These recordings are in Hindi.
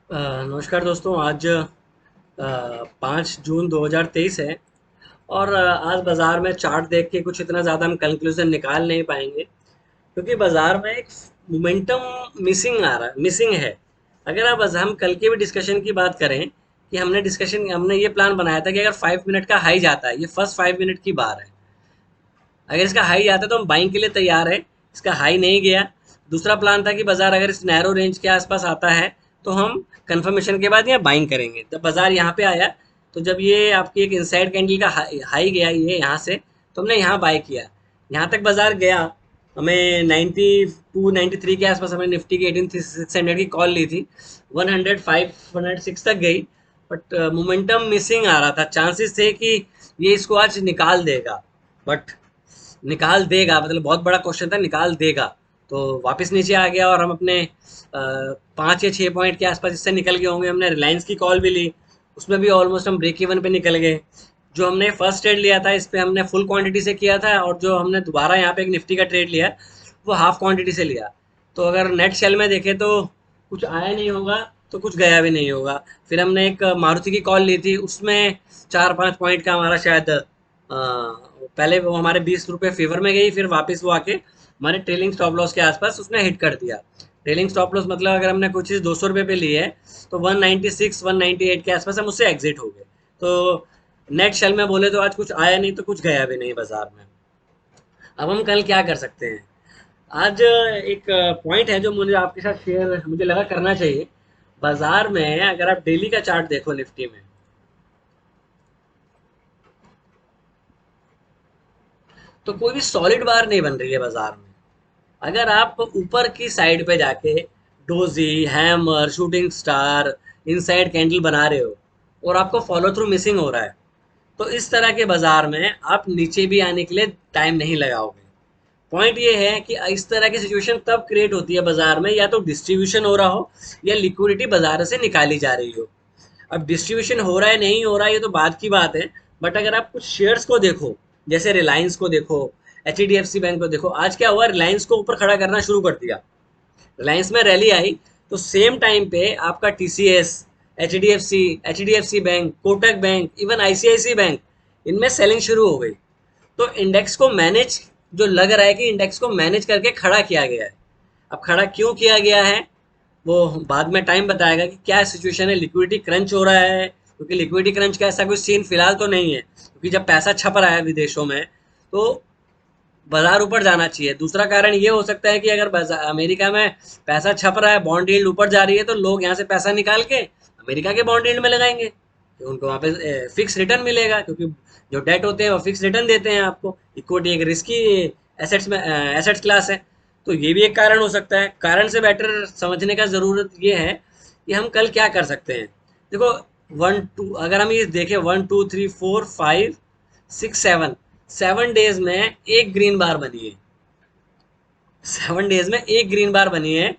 नमस्कार दोस्तों। आज 5 जून 2023 है। और आज बाज़ार में चार्ट देख के कुछ इतना ज़्यादा हम कंक्लूजन निकाल नहीं पाएंगे, क्योंकि बाज़ार में एक मोमेंटम मिसिंग है। अगर आप हम कल के भी डिस्कशन की बात करें कि हमने ये प्लान बनाया था कि अगर 5 मिनट का हाई जाता है, ये फर्स्ट 5 मिनट की बार है। अगर इसका हाई जाता है तो हम बाइंग के लिए तैयार है। इसका हाई नहीं गया। दूसरा प्लान था कि बाजार अगर इस नैरो रेंज के आसपास आता है तो हम कंफर्मेशन के बाद यहाँ बाइंग करेंगे। जब बाजार यहाँ पे आया, तो जब ये आपकी एक इनसाइड कैंडल का हाई गया ये यहाँ से, तो हमने यहाँ बाय किया। यहाँ तक बाजार गया। हमें 92 93 के आसपास हमें निफ्टी की 18,600 की कॉल ली थी। 105 106 तक गई। बट मोमेंटम मिसिंग आ रहा था, चांसेस थे कि ये इसको आज निकाल देगा। बट निकाल देगा मतलब बहुत बड़ा क्वेश्चन था, निकाल देगा। तो वापस नीचे आ गया और हम अपने 5 या 6 पॉइंट के आसपास इससे निकल गए होंगे। हमने रिलायंस की कॉल भी ली, उसमें भी ऑलमोस्ट हम ब्रेक इवन पे निकल गए। जो हमने फर्स्ट ट्रेड लिया था इस पे हमने फुल क्वांटिटी से किया था, और जो हमने दोबारा यहाँ पे एक निफ्टी का ट्रेड लिया वो हाफ क्वांटिटी से लिया। तो अगर नेट सेल में देखें तो कुछ आया नहीं होगा, तो कुछ गया भी नहीं होगा। फिर हमने एक मारुति की कॉल ली थी, उसमें 4-5 पॉइंट का हमारा शायद पहले वो हमारे 20 रुपये फेवर में गई, फिर वापस वो आके हमारे ट्रेलिंग स्टॉप लॉस के आसपास उसने हिट कर दिया। ट्रेलिंग स्टॉप लॉस मतलब अगर हमने कोई चीज़ 200 रुपये पे ली है, तो 196 198 के आसपास हम उससे एग्जिट हो गए। तो नेट शेल में बोले तो आज कुछ आया नहीं, तो कुछ गया भी नहीं बाजार में। अब हम कल क्या कर सकते हैं? आज एक पॉइंट है जो मुझे आपके साथ शेयर मुझे लगा करना चाहिए। बाजार में अगर आप डेली का चार्ट देखो निफ्टी में, तो कोई भी सॉलिड बार नहीं बन रही है बाजार में। अगर आप ऊपर की साइड पे जाके doji, hammer, shooting star, inside candle बना रहे हो और आपको फॉलो थ्रू मिसिंग हो रहा है, तो इस तरह के बाजार में आप नीचे भी आने के लिए टाइम नहीं लगाओगे। पॉइंट ये है कि इस तरह की सिचुएशन तब क्रिएट होती है बाजार में, या तो डिस्ट्रीब्यूशन हो रहा हो या लिक्विडिटी बाजार से निकाली जा रही हो। अब डिस्ट्रीब्यूशन हो रहा है नहीं हो रहा है ये तो बात की बात है। बट अगर आप कुछ शेयर्स को देखो, जैसे रिलायंस को देखो, एच बैंक को देखो, आज क्या हुआ, रिलायंस को ऊपर खड़ा करना शुरू कर दिया। रिलायंस में रैली आई, तो सेम टाइम पे आपका TCS, H D F C bank, Kotak bank, even ICICI bank, इनमें सेलिंग शुरू हो गई। तो इंडेक्स को मैनेज, जो लग रहा है कि इंडेक्स को मैनेज करके खड़ा किया गया है। अब खड़ा क्यों किया गया है वो बाद में टाइम बताएगा कि क्या सिचुएशन है। लिक्विडिटी क्रंच हो रहा है, क्योंकि लिक्विडिटी क्रंच का ऐसा कोई सीन फिलहाल तो नहीं है, क्योंकि जब पैसा छप रहा है विदेशों में, तो बाजार ऊपर जाना चाहिए। दूसरा कारण ये हो सकता है कि अगर अमेरिका में पैसा छप रहा है, बॉन्ड यील्ड ऊपर जा रही है, तो लोग यहाँ से पैसा निकाल के अमेरिका के बॉन्ड यील्ड में लगाएंगे, तो उनको वहाँ पे फिक्स रिटर्न मिलेगा, क्योंकि जो डेट होते हैं वो फिक्स रिटर्न देते हैं आपको। इक्विटी एक रिस्की एसेट्स क्लास है। तो ये भी एक कारण हो सकता है। कारण से बेटर समझने का ज़रूरत ये है कि हम कल क्या कर सकते हैं। देखो, वन टू अगर हम ये देखें, 1 2 3 4 5 6 7, 7 डेज में एक ग्रीन बार बनी है। 7 डेज में एक ग्रीन बार बनी है,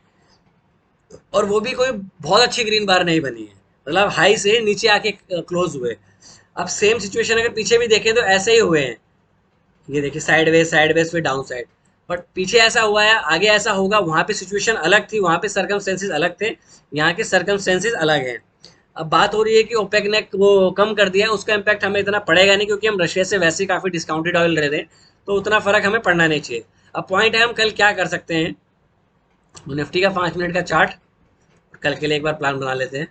और वो भी कोई बहुत अच्छी ग्रीन बार नहीं बनी है। मतलब हाई से नीचे आके क्लोज हुए। अब सेम सिचुएशन अगर पीछे भी देखें तो ऐसे ही हुए हैं। ये देखिए, साइडवेज फिर डाउन साइड। बट पीछे ऐसा हुआ है, आगे ऐसा होगा। वहां पे सिचुएशन अलग थी, वहां पे सर्कमस्टेंसेज अलग थे, यहाँ के सर्कमस्टेंसेज अलग हैं। अब बात हो रही है कि ओपेक ने वो कम कर दिया है, उसका इम्पैक्ट हमें इतना पड़ेगा नहीं, क्योंकि हम रशिया से वैसे ही काफ़ी डिस्काउंटेड ऑयल ले रहे हैं, तो उतना फर्क हमें पड़ना नहीं चाहिए। अब पॉइंट है हम कल क्या कर सकते हैं। निफ्टी का 5 मिनट का चार्ट कल के लिए एक बार प्लान बना लेते हैं।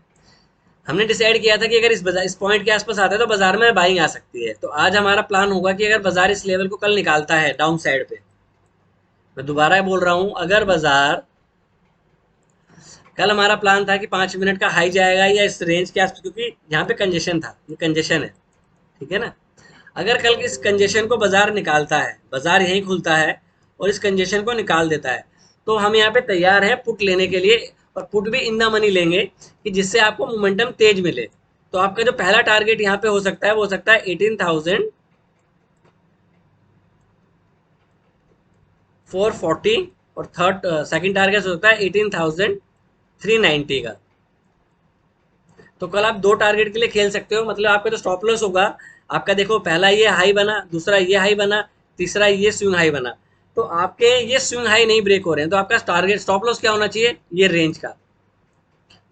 हमने डिसाइड किया था कि अगर इस पॉइंट के आसपास आता है तो बाजार में बाइंग आ सकती है। तो आज हमारा प्लान होगा कि अगर बाजार इस लेवल को कल निकालता है डाउन साइड पे, मैं दोबारा बोल रहा हूँ, अगर बाजार कल, हमारा प्लान था कि 5 मिनट का हाई जाएगा या इस रेंज के आसपास, क्योंकि यहाँ पे कंजेशन था, ये कंजेशन है, ठीक है ना। अगर कल इस कंजेशन को बाजार निकालता है, बाजार यहीं खुलता है और इस कंजेशन को निकाल देता है, तो हम यहाँ पे तैयार हैं पुट लेने के लिए। और पुट भी इन द मनी लेंगे कि जिससे आपको मोमेंटम तेज मिले। तो आपका जो पहला टारगेट यहाँ पे हो सकता है वो हो सकता है 18,440, और थर्ड सेकंड टारगेट हो सकता है 18,390 का। तो कल आप दो टारगेट के लिए खेल सकते हो। मतलब आपका जो स्टॉप लॉस होगा, आपका देखो, पहला ये हाई बना, दूसरा ये हाई बना, तीसरा ये स्विंग हाई बना। तो आपके ये स्विंग हाई नहीं ब्रेक हो रहे हैं, तो आपका टारगेट स्टॉप लॉस क्या होना चाहिए, ये रेंज का।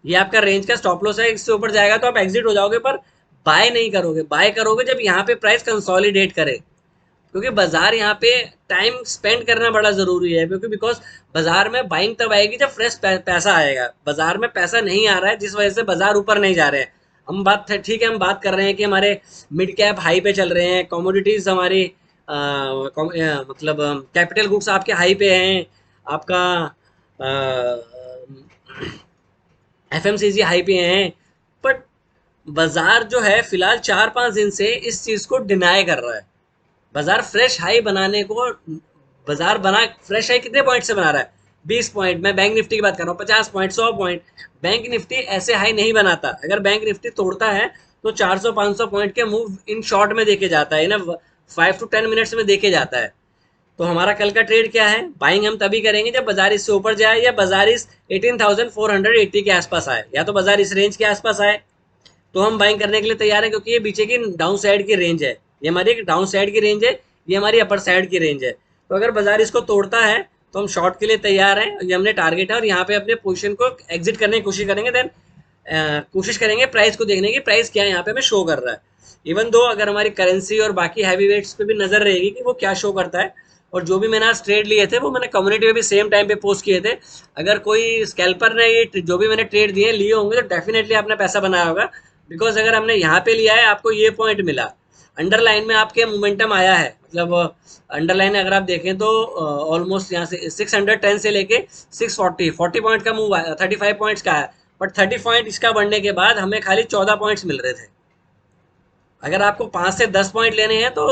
ये आपका रेंज का स्टॉप लॉस है, इससे ऊपर जाएगा तो आप एग्जिट हो जाओगे, पर बाय नहीं करोगे। बाय करोगे जब यहाँ पे प्राइस कंसोलिडेट करे, क्योंकि बाजार यहाँ पे टाइम स्पेंड करना बड़ा जरूरी है, क्योंकि बिकॉज बाजार में बाइंग तब आएगी जब फ्रेश पैसा आएगा। बाजार में पैसा नहीं आ रहा है, जिस वजह से बाजार ऊपर नहीं जा रहे हैं। हम बात ठीक है, हम बात कर रहे हैं कि हमारे मिड कैप हाई पे चल रहे हैं, कमोडिटीज हमारी मतलब कैपिटल गुड्स आपके हाई पे हैं, आपका एफएमसीजी हाई पे हैं, बट बाजार जो है फिलहाल 4-5 दिन से इस चीज को डिनाई कर रहा है। बाजार फ्रेश हाई बनाने को, बाजार बना फ्रेश हाई कितने पॉइंट से बना रहा है? 20 पॉइंट। मैं बैंक निफ्टी की बात कर रहा हूँ, 50 पॉइंट, 100 पॉइंट। बैंक निफ्टी ऐसे हाई नहीं बनाता। अगर बैंक निफ्टी तोड़ता है तो 400-500 पॉइंट के मूव इन शॉर्ट में देखे जाता है ना, 5 to 10 मिनट्स में देखे जाता है। तो हमारा कल का ट्रेड क्या है? बाइंग हम तभी करेंगे जब बाजार इससे ऊपर जाए, या बाजार इस 18,480 के आसपास आए, या तो बाजार इस रेंज के आसपास आए, तो हम बाइंग करने के लिए तैयार हैं, क्योंकि ये पीछे की डाउन साइड की रेंज है। ये हमारी एक डाउन साइड की रेंज है, ये हमारी अपर साइड की रेंज है। तो अगर बाजार इसको तोड़ता है तो हम शॉर्ट के लिए तैयार हैं, ये हमने टारगेट है, और यहाँ पे अपने पोजीशन को एग्जिट करने की कोशिश करेंगे। देन कोशिश करेंगे प्राइस को देखने की, प्राइस क्या यहाँ पे हमें शो कर रहा है। इवन दो अगर हमारी करेंसी और बाकी हैवी वेट्स पे भी नजर रहेगी कि वो क्या शो करता है। और जो भी मैंने आज ट्रेड लिए थे वो मैंने कम्युनिटी में भी सेम टाइम पे पोस्ट किए थे। अगर कोई स्कैल्पर ने ये जो भी मैंने ट्रेड दिए लिए होंगे तो डेफिनेटली आपने पैसा बनाया होगा। बिकॉज अगर हमने यहाँ पे लिया है, आपको ये पॉइंट मिला, अंडरलाइन में आपके मोमेंटम आया है, मतलब अंडरलाइन अगर आप देखें तो ऑलमोस्ट यहाँ से 610 से लेके 640 पॉइंट का मूव आया, 35 पॉइंट्स का है। बट 30 पॉइंट इसका बढ़ने के बाद हमें खाली 14 पॉइंट्स मिल रहे थे। अगर आपको 5 से 10 पॉइंट लेने हैं तो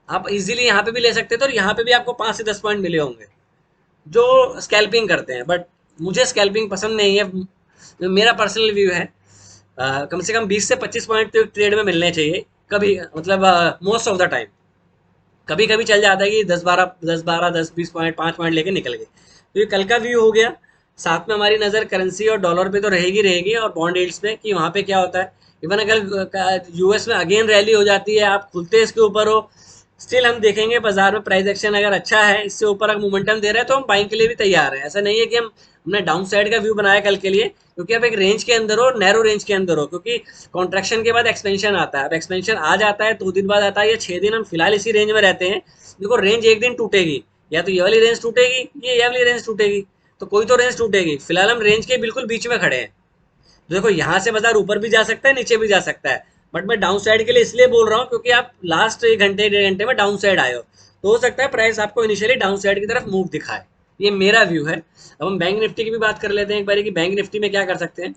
आप इजीली यहाँ पे भी ले सकते थे, और यहाँ पे भी आपको 5 से 10 पॉइंट मिले होंगे जो स्कैल्पिंग करते हैं। बट मुझे स्कैल्पिंग पसंद नहीं है, जो मेरा पर्सनल व्यू है। कम से कम 20 से 25 पॉइंट तो ट्रेड में मिलने चाहिए कभी, मतलब मोस्ट ऑफ द टाइम। कभी कभी चल जाता है कि 10-12 10-20 पॉइंट 5 पॉइंट लेके निकल गए। तो ये कल का व्यू हो गया। साथ में हमारी नज़र करेंसी और डॉलर पे तो रहेगी रहेगी, और बॉन्ड यील्ड्स पे कि वहाँ पे क्या होता है। इवन अगर यूएस में अगेन रैली हो जाती है, आप खुलते इसके ऊपर हो, स्टिल हम देखेंगे बाजार में प्राइस एक्शन अगर अच्छा है, इससे ऊपर अगर मोमेंटम दे रहा है तो हम बाइंग के लिए भी तैयार हैं। ऐसा नहीं है कि हमने डाउन साइड का व्यू बनाया कल के लिए, क्योंकि आप एक रेंज के अंदर हो, नैरो रेंज के अंदर हो, क्योंकि कॉन्ट्रैक्शन के बाद एक्सपेंशन आता है। अब एक्सपेंशन आ जाता है 2 दिन बाद आता है या 6 दिन, हम फिलहाल इसी रेंज में रहते हैं। देखो रेंज एक दिन टूटेगी, या तो ये वाली रेंज टूटेगी, ये वाली रेंज टूटेगी, तो कोई तो रेंज टूटेगी। फिलहाल हम रेंज के बिल्कुल बीच में खड़े हैं। तो देखो यहाँ से बाजार ऊपर भी जा सकता है, नीचे भी जा सकता है। बट मैं डाउन साइड के लिए इसलिए बोल रहा हूँ क्योंकि आप लास्ट 1 घंटे 1.5 घंटे में डाउन साइड आए हो, तो हो सकता है प्राइस आपको इनिशियली डाउन साइड की तरफ मूव दिखाए। ये मेरा व्यू है। अब हम बैंक निफ्टी की भी बात कर लेते हैं एक बार कि बैंक निफ्टी में क्या कर सकते हैं।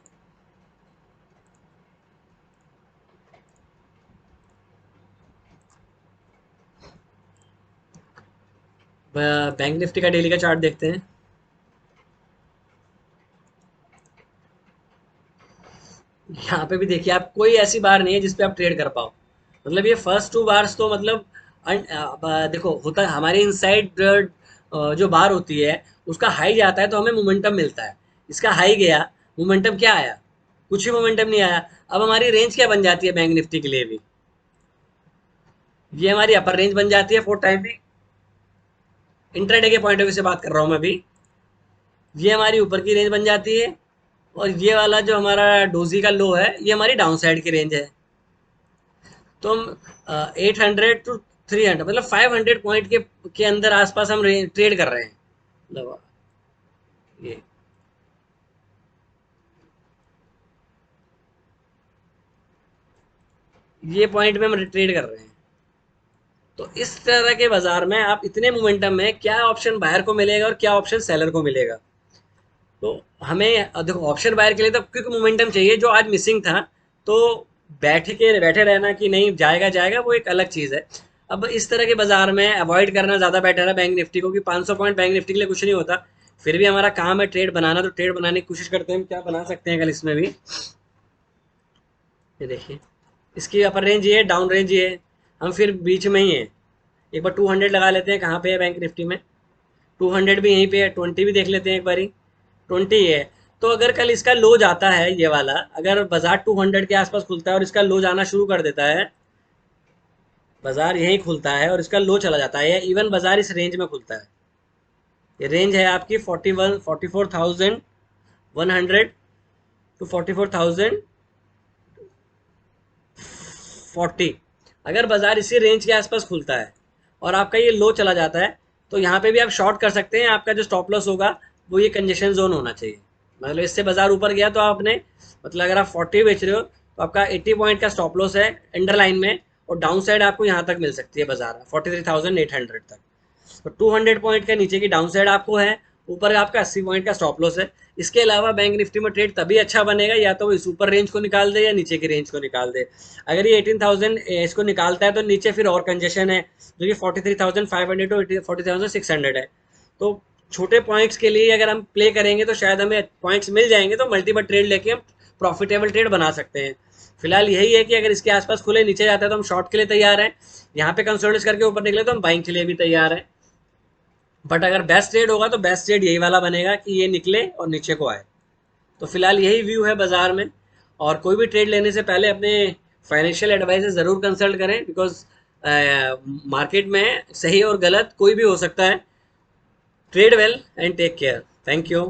बैंक निफ्टी का डेली का चार्ट देखते हैं। यहाँ पे भी देखिए, आप कोई ऐसी बार नहीं है जिसपे आप ट्रेड कर पाओ। मतलब ये फर्स्ट 2 बार्स तो मतलब देखो होता है हमारी इनसाइड जो बार होती है उसका हाई जाता है तो हमें मोमेंटम मिलता है। इसका हाई गया, मोमेंटम क्या आया? कुछ ही मोमेंटम नहीं आया। अब हमारी रेंज क्या बन जाती है बैंक निफ्टी के लिए भी? ये हमारी अपर रेंज बन जाती है फॉर टाइम भी। इंट्राडे के पॉइंट ऑफ व्यू से बात कर रहा हूँ मैं अभी। ये हमारी ऊपर की रेंज बन जाती है, और ये वाला जो हमारा डोजी का लो है ये हमारी डाउन साइड की रेंज है। तो हम 800 to 300, मतलब 500 पॉइंट के अंदर आसपास हम ट्रेड कर रहे हैं। मतलब ये ये पॉइंट में हम ट्रेड कर रहे हैं। तो इस तरह के बाजार में आप इतने मोमेंटम में क्या ऑप्शन बायर को मिलेगा और क्या ऑप्शन सेलर को मिलेगा? तो हमें देखो ऑप्शन बायर के लिए तो क्विक मोमेंटम चाहिए जो आज मिसिंग था। तो बैठे रहना कि नहीं जाएगा जाएगा वो एक अलग चीज़ है। अब इस तरह के बाजार में अवॉइड करना ज़्यादा बेटर है बैंक निफ्टी को, कि 500 पॉइंट बैंक निफ्टी के लिए कुछ नहीं होता। फिर भी हमारा काम है ट्रेड बनाना, तो ट्रेड बनाने की कोशिश करते हैं हम क्या बना सकते हैं कल इसमें भी। ये देखिए, इसकी अपर रेंज ये है, डाउन रेंज ये है, हम फिर बीच में ही है। एक बार 200 लगा लेते हैं, कहाँ पे है बैंक निफ्टी में? 200 भी यहीं पे है, 20 भी देख लेते हैं एक बारी। 20 है। तो अगर कल इसका लो जाता है ये वाला, अगर बाजार 200 के आसपास खुलता है और इसका लो जाना शुरू कर देता है, बाजार यहीं खुलता है और इसका लो चला जाता है, या इवन बाजार इस रेंज में खुलता है। ये रेंज है आपकी 41 44,100, टू 44,040। अगर बाजार इसी रेंज के आसपास खुलता है और आपका ये लो चला जाता है, तो यहाँ पे भी आप शॉर्ट कर सकते हैं। आपका जो स्टॉप लॉस होगा वो ये कंजेशन जोन होना चाहिए। मतलब इससे बाजार ऊपर गया तो आपने, मतलब अगर आप 40 बेच रहे हो तो आपका 80 पॉइंट का स्टॉप लॉस है अंडरलाइन में, और डाउन साइड आपको यहाँ तक मिल सकती है बाजार 43,800 तक। तो 200 पॉइंट के नीचे की डाउन साइड आपको है, ऊपर आपका 80 पॉइंट का स्टॉप लॉस है। इसके अलावा बैंक निफ्टी में ट्रेड तभी अच्छा बनेगा या तो वो इस ऊपर रेंज को निकाल दे या नीचे की रेंज को निकाल दे। अगर ये 18,000 इसको निकालता है तो नीचे फिर और कंजेशन है, जो कि 43,500 टू 40,600 है। तो छोटे पॉइंट्स के लिए अगर हम प्ले करेंगे तो शायद हमें पॉइंट्स मिल जाएंगे, तो मल्टीपल ट्रेड लेके हम प्रॉफिटेबल ट्रेड बना सकते हैं। फिलहाल यही है कि अगर इसके आसपास खुले नीचे जाता है तो हम शॉर्ट के लिए तैयार हैं, यहाँ पे कंसोलिडेट करके ऊपर निकले तो हम बाइंग के लिए भी तैयार हैं। बट अगर बेस्ट ट्रेड होगा तो बेस्ट ट्रेड यही वाला बनेगा कि ये निकले और नीचे को आए। तो फिलहाल यही व्यू है बाजार में। और कोई भी ट्रेड लेने से पहले अपने फाइनेंशियल एडवाइजर ज़रूर कंसल्ट करें, बिकॉज मार्केट में सही और गलत कोई भी हो सकता है। Trade well and take care. Thank you.